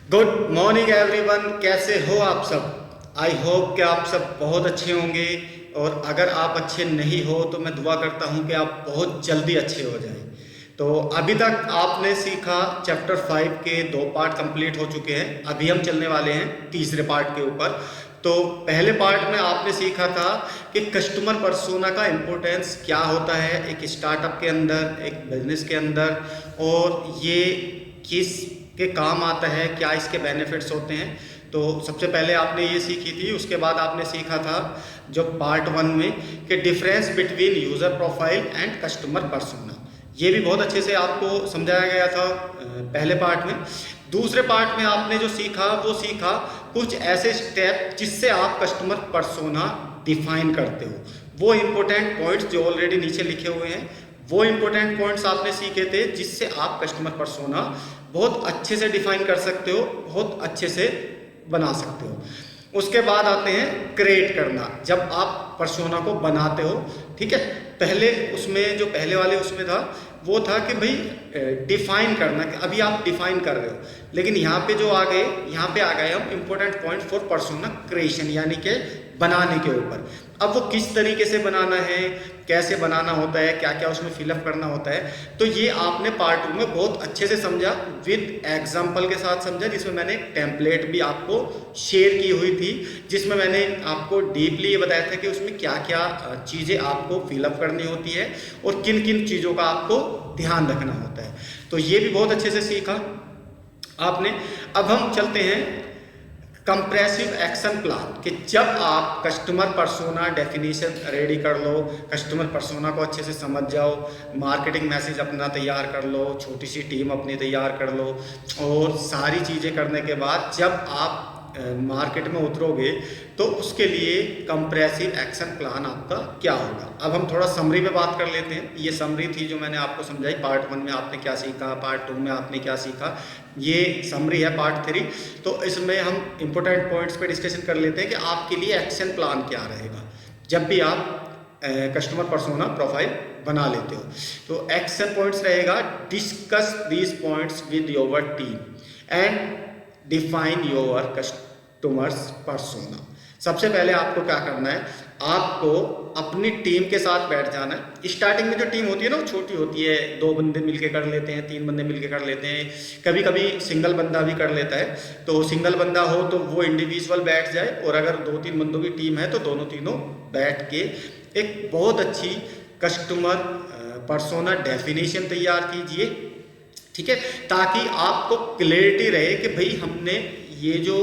Good morning everyone, कैसे हो आप सब। आई होप कि आप सब बहुत अच्छे होंगे। और अगर आप अच्छे नहीं हो तो मैं दुआ करता हूं कि आप बहुत जल्दी अच्छे हो जाएं। तो अभी तक आपने सीखा चैप्टर 5 के 2 पार्ट कंप्लीट हो चुके हैं। अभी हम चलने वाले हैं तीसरे पार्ट के ऊपर। तो पहले पार्ट में आपने सीखा था कि कस्टमर पर्सोना का इम्पोर्टेंस क्या होता है एक स्टार्टअप के अंदर, एक बिजनेस के अंदर, और ये किस के काम आता है, क्या इसके बेनिफिट्स होते हैं। तो सबसे पहले आपने ये सीखी थी। उसके बाद आपने सीखा था जो पार्ट 1 में कि difference between user profile and customer persona. ये भी बहुत अच्छे से आपको समझाया गया था पहले पार्ट में। दूसरे पार्ट में आपने जो सीखा वो सीखा कुछ ऐसे स्टेप जिससे आप कस्टमर पर्सोना डिफाइन करते हो। वो इम्पोर्टेंट पॉइंट्स जो ऑलरेडी नीचे लिखे हुए हैं, वो इम्पोर्टेंट पॉइंट्स आपने सीखे थे जिससे आप कस्टमर पर्सोना बहुत अच्छे से डिफाइन कर सकते हो, बहुत अच्छे से बना सकते हो। उसके बाद आते हैं क्रिएट करना, जब आप पर्सोना को बनाते हो। ठीक है, पहले उसमें जो पहले वाले उसमें था वो था कि भाई डिफाइन करना, कि अभी आप डिफाइन कर रहे हो, लेकिन यहाँ पे जो आ गए, यहाँ पे आ गए हम important point for persona creation, यानी कि बनाने के ऊपर। अब वो किस तरीके से बनाना है, कैसे बनाना होता है, क्या क्या उसमें फिलअप करना होता है, तो ये आपने पार्ट 2 में बहुत अच्छे से समझा, विद एग्जाम्पल के साथ समझा, जिसमें मैंने एक टेम्पलेट भी आपको शेयर की हुई थी, जिसमें मैंने आपको डीपली ये बताया था कि उसमें क्या क्या चीज़ें आपको फिलअप करनी होती है और किन किन चीज़ों का आपको ध्यान रखना होता है। तो ये भी बहुत अच्छे से सीखा आपने। अब हम चलते हैं कंप्रेसिव एक्शन प्लान, कि जब आप कस्टमर पर्सोना डेफिनेशन रेडी कर लो, कस्टमर पर्सोना को अच्छे से समझ जाओ, मार्केटिंग मैसेज अपना तैयार कर लो, छोटी सी टीम अपनी तैयार कर लो, और सारी चीज़ें करने के बाद जब आप मार्केट में उतरोगे तो उसके लिए कंप्रेसिव एक्शन प्लान आपका क्या होगा। अब हम थोड़ा समरी पे बात कर लेते हैं। ये समरी थी जो मैंने आपको समझाई, पार्ट 1 में आपने क्या सीखा, पार्ट 2 में आपने क्या सीखा, ये समरी है पार्ट 3। तो इसमें हम इंपॉर्टेंट पॉइंट्स पे डिस्कशन कर लेते हैं कि आपके लिए एक्शन प्लान क्या रहेगा जब भी आप कस्टमर पर्सोना प्रोफाइल बना लेते हो। तो एक्शन पॉइंट्स रहेगा, discuss these points with your team and define your customers persona. सबसे पहले आपको क्या करना है, आपको अपनी टीम के साथ बैठ जाना है। स्टार्टिंग में जो टीम होती है ना वो छोटी होती है, 2 बंदे मिलके कर लेते हैं, 3 बंदे मिलके कर लेते हैं, कभी कभी सिंगल बंदा भी कर लेता है। तो सिंगल बंदा हो तो वो इंडिविजुअल बैठ जाए, और अगर 2-3 बंदों की टीम है तो दोनों तीनों बैठ के एक बहुत अच्छी कस्टमर पर्सोना डेफिनेशन तैयार कीजिए। ठीक है, ताकि आपको क्लैरिटी रहे कि भाई हमने ये जो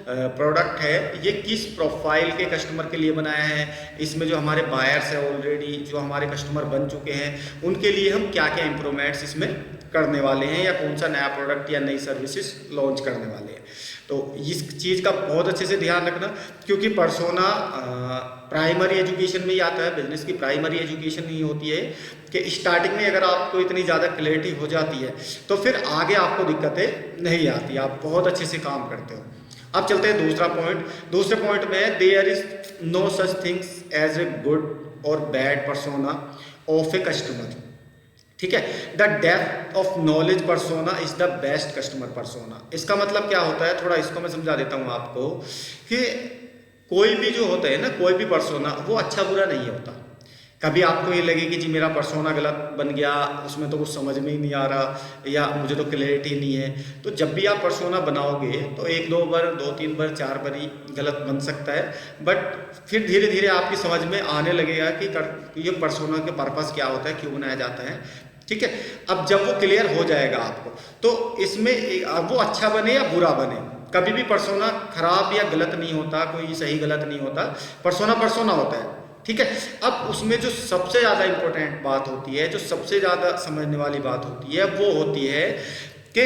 प्रोडक्ट है ये किस प्रोफाइल के कस्टमर के लिए बनाया है, इसमें जो हमारे बायर्स हैं ऑलरेडी, जो हमारे कस्टमर बन चुके हैं, उनके लिए हम क्या क्या इम्प्रूवमेंट्स इसमें करने वाले हैं, या कौन सा नया प्रोडक्ट या नई सर्विसेज लॉन्च करने वाले हैं। तो इस चीज़ का बहुत अच्छे से ध्यान रखना, क्योंकि पर्सोना प्राइमरी एजुकेशन में ही आता है, बिजनेस की प्राइमरी एजुकेशन नहीं होती है, कि स्टार्टिंग में अगर आपको इतनी ज़्यादा क्लैरिटी हो जाती है तो फिर आगे आपको दिक्कतें नहीं आती, आप बहुत अच्छे से काम करते हो। अब चलते हैं दूसरा पॉइंट। दूसरे पॉइंट में there is no such things as a good और bad persona of a customer. ठीक है, the depth of knowledge persona is the best customer persona. इसका मतलब क्या होता है, थोड़ा इसको मैं समझा देता हूँ आपको, कि कोई भी जो होता है ना, कोई भी पर्सोना वो अच्छा बुरा नहीं होता। कभी आपको ये लगे कि जी मेरा पर्सोना गलत बन गया, उसमें तो कुछ समझ में ही नहीं आ रहा, या मुझे तो क्लैरिटी नहीं है, तो जब भी आप पर्सोना बनाओगे तो 1-2 बार, 2-3 बार, 4 बार ही गलत बन सकता है, बट फिर धीरे धीरे आपकी समझ में आने लगेगा कि ये पर्सोना के पर्पस क्या होता है, क्यों बनाया जाता है। ठीक है, अब जब वो क्लियर हो जाएगा आपको, तो इसमें वो अच्छा बने या बुरा बने, कभी भी पर्सोना खराब या गलत नहीं होता, कोई सही गलत नहीं होता, पर्सोना पर्सोना होता है। ठीक है, अब उसमें जो सबसे ज़्यादा इंपॉर्टेंट बात होती है, जो सबसे ज़्यादा समझने वाली बात होती है, वो होती है कि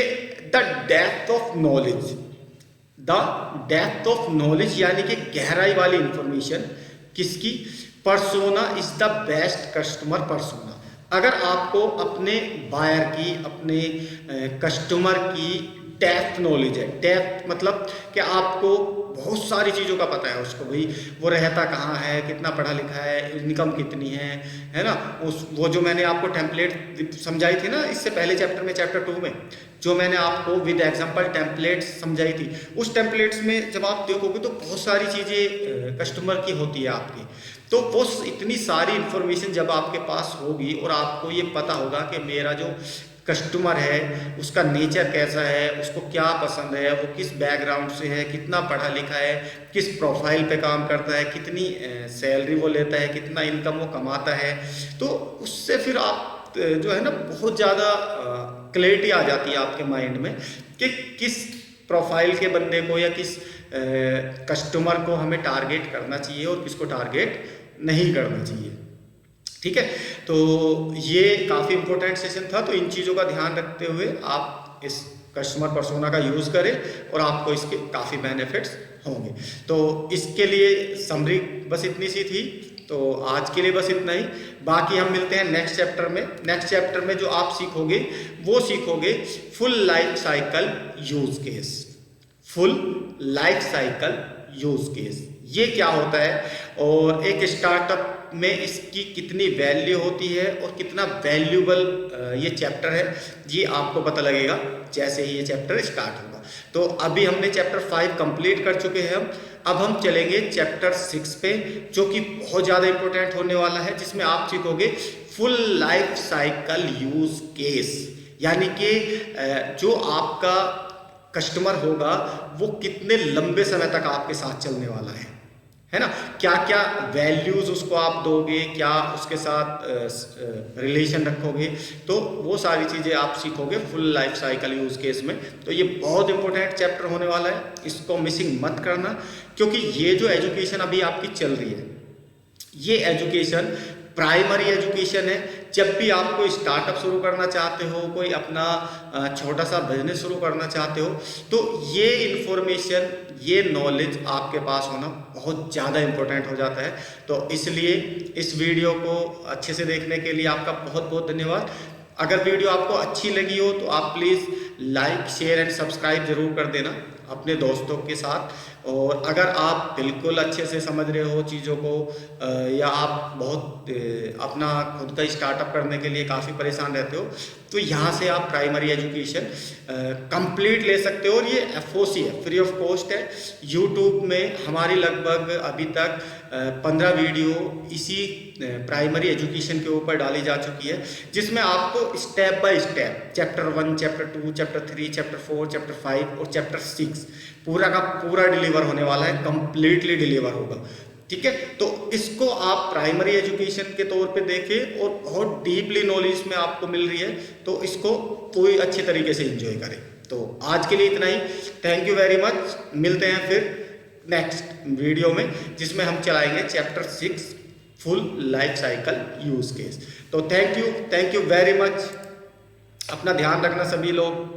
the depth of knowledge. The depth of knowledge यानी कि गहराई वाली इंफॉर्मेशन किसकी, persona is the best customer persona. अगर आपको अपने बायर की, अपने कस्टमर की डेप्थ नॉलेज है। डेप्थ मतलब कि आपको बहुत सारी चीज़ों का पता है उसको, भाई वो रहता कहाँ है, कितना पढ़ा लिखा है, इनकम कितनी है ना। वो जो मैंने आपको टेम्पलेट समझाई थी ना इससे पहले चैप्टर में, चैप्टर 2 में, जो मैंने आपको विद एग्जांपल टेम्पलेट्स समझाई थी, उस टेम्पलेट्स में जब आप देखोगे तो बहुत सारी चीज़ें कस्टमर की होती है आपकी। तो वो इतनी सारी इन्फॉर्मेशन जब आपके पास होगी और आपको ये पता होगा कि मेरा जो कस्टमर है उसका नेचर कैसा है, उसको क्या पसंद है, वो किस बैकग्राउंड से है, कितना पढ़ा लिखा है, किस प्रोफाइल पे काम करता है, कितनी सैलरी वो लेता है, कितना इनकम वो कमाता है, तो उससे फिर आप जो है ना बहुत ज़्यादा क्लैरिटी आ जाती है आपके माइंड में कि किस प्रोफाइल के बंदे को या किस कस्टमर को हमें टारगेट करना चाहिए और किसको टारगेट नहीं करना चाहिए। ठीक है, तो ये काफ़ी इंपॉर्टेंट सेशन था। तो इन चीज़ों का ध्यान रखते हुए आप इस कस्टमर पर्सोना का यूज़ करें और आपको इसके काफ़ी बेनिफिट्स होंगे। तो इसके लिए समरी बस इतनी सी थी, तो आज के लिए बस इतना ही। बाकी हम मिलते हैं नेक्स्ट चैप्टर में। नेक्स्ट चैप्टर में जो आप सीखोगे वो सीखोगे full life cycle use case. Full life cycle use case ये क्या होता है और एक स्टार्टअप में इसकी कितनी वैल्यू होती है और कितना वैल्यूबल ये चैप्टर है, ये आपको पता लगेगा जैसे ही ये चैप्टर स्टार्ट होगा। तो अभी हमने चैप्टर 5 कंप्लीट कर चुके हैं। अब हम चलेंगे चैप्टर 6 पे, जो कि बहुत ज़्यादा इंपॉर्टेंट होने वाला है, जिसमें आप सीखोगे full life cycle use case. यानी कि जो आपका कस्टमर होगा वो कितने लंबे समय तक आपके साथ चलने वाला है ना। क्या क्या वैल्यूज उसको आप दोगे, क्या उसके साथ रिलेशन रखोगे, तो वो सारी चीज़ें आप सीखोगे full life cycle use case में। तो ये बहुत इंपॉर्टेंट चैप्टर होने वाला है, इसको मिसिंग मत करना, क्योंकि ये जो एजुकेशन अभी आपकी चल रही है ये एजुकेशन प्राइमरी एजुकेशन है। जब भी आप कोई स्टार्टअप शुरू करना चाहते हो, कोई अपना छोटा सा बिजनेस शुरू करना चाहते हो, तो ये इन्फॉर्मेशन, ये नॉलेज आपके पास होना बहुत ज़्यादा इम्पोर्टेंट हो जाता है। तो इसलिए इस वीडियो को अच्छे से देखने के लिए आपका बहुत बहुत धन्यवाद। अगर वीडियो आपको अच्छी लगी हो तो आप please like, share and subscribe जरूर कर देना अपने दोस्तों के साथ। और अगर आप बिल्कुल अच्छे से समझ रहे हो चीज़ों को, या आप बहुत अपना खुद का स्टार्टअप करने के लिए काफ़ी परेशान रहते हो, तो यहाँ से आप प्राइमरी एजुकेशन कंप्लीट ले सकते हो। और ये FOC है, फ्री ऑफ कॉस्ट है। यूट्यूब में हमारी लगभग अभी तक 15 वीडियो इसी प्राइमरी एजुकेशन के ऊपर डाली जा चुकी है, जिसमें आपको step by step chapter 1, chapter 2, chapter 3, chapter 4, chapter 5 और चैप्टर 6 पूरा का पूरा डिलीवर होने वाला है, कंप्लीटली डिलीवर होगा। ठीक है, तो इसको आप प्राइमरी एजुकेशन के तौर पे देखें और बहुत डीपली नॉलेज में आपको मिल रही है, तो इसको कोई अच्छे तरीके से एंजॉय करें। तो आज के लिए इतना ही। Thank you very much. मिलते हैं फिर नेक्स्ट वीडियो में, जिसमें हम चलाएंगे chapter 6 full life cycle use case. तो थैंक यू वेरी मच। अपना ध्यान रखना सभी लोग।